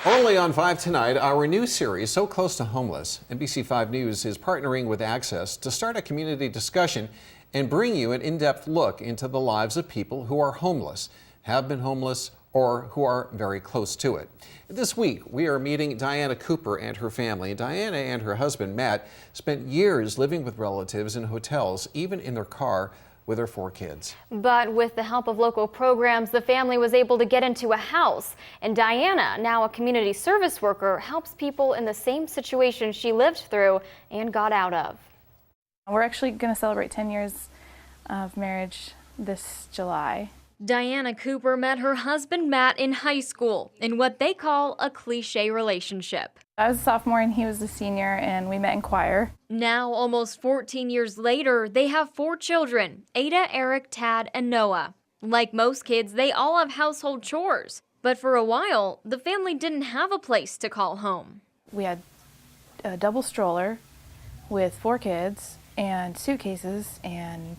Only on 5 tonight, our new series, So Close to Homeless. NBC5 News is partnering with Access to start a community discussion and bring you an in-depth look into the lives of people who are homeless, have been homeless, or who are very close to it. This week, we are meeting Diana Cooper and her family. Diana and her husband, Matt, spent years living with relatives in hotels, even in their car, with her 4 kids. But with the help of local programs, the family was able to get into a house. And Diana, now a community service worker, helps people in the same situation she lived through and got out of. We're actually going to celebrate 10 years of marriage this July. Diana Cooper met her husband Matt in high school in what they call a cliche relationship. I was a sophomore and he was a senior, and we met in choir. Now, almost 14 years later, they have 4 children, Ada, Eric, Tad, and Noah. Like most kids, they all have household chores. But for a while, the family didn't have a place to call home. We had a double stroller with 4 kids and suitcases and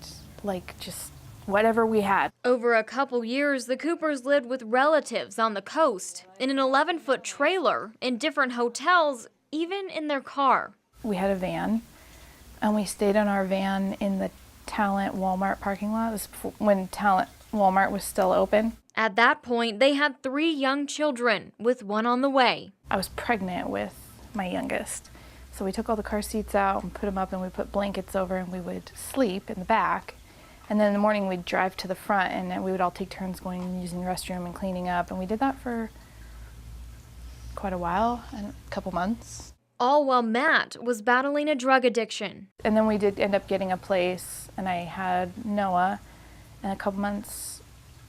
just whatever we had. Over a couple years, the Coopers lived with relatives on the coast, in an 11-foot trailer, in different hotels, even in their car. We had a van, and we stayed in our van in the Talent Walmart parking lot. It was when Talent Walmart was still open. At that point, they had 3 young children, with 1 on the way. I was pregnant with my youngest. So we took all the car seats out and put them up, and we put blankets over, and we would sleep in the back. And then in the morning we'd drive to the front, and then we would all take turns going and using the restroom and cleaning up. And we did that for quite a while, a couple months. All while Matt was battling a drug addiction. And then we did end up getting a place, and I had Noah. And a couple months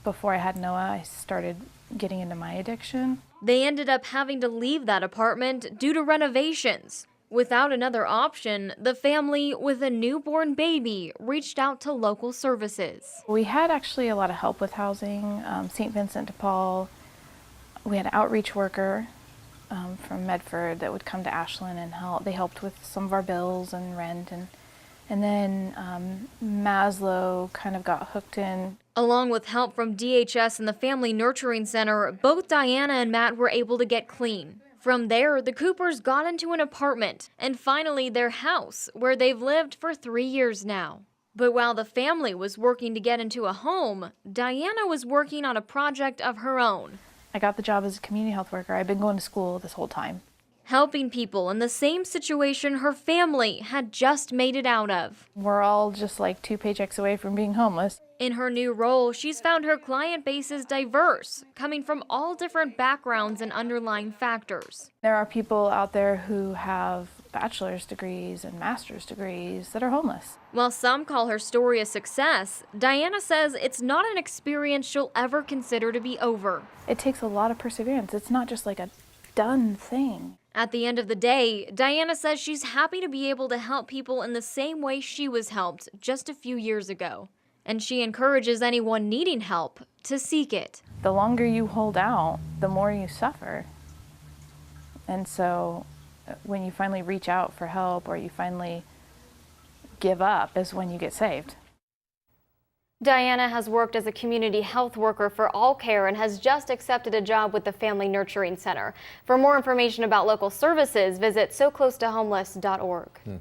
before I had Noah, I started getting into my addiction. They ended up having to leave that apartment due to renovations. Without another option, the family with a newborn baby reached out to local services. We had actually a lot of help with housing, St. Vincent de Paul. We had an outreach worker from Medford that would come to Ashland and help. They helped with some of our bills and rent, and then Maslow kind of got hooked in. Along with help from DHS and the Family Nurturing Center, both Diana and Matt were able to get clean. From there, the Coopers got into an apartment and finally their house, where they've lived for 3 years now. But while the family was working to get into a home, Diana was working on a project of her own. I got the job as a community health worker. I've been going to school this whole time. Helping people in the same situation her family had just made it out of. We're all just like 2 paychecks away from being homeless. In her new role, she's found her client base is diverse, coming from all different backgrounds and underlying factors. There are people out there who have bachelor's degrees and master's degrees that are homeless. While some call her story a success, Diana says it's not an experience she'll ever consider to be over. It takes a lot of perseverance. It's not just like a done thing. At the end of the day, Diana says she's happy to be able to help people in the same way she was helped just a few years ago. And she encourages anyone needing help to seek it. The longer you hold out, the more you suffer. And so when you finally reach out for help or you finally give up is when you get saved. Diana has worked as a community health worker for All Care and has just accepted a job with the Family Nurturing Center. For more information about local services, visit soclosetohomeless.org.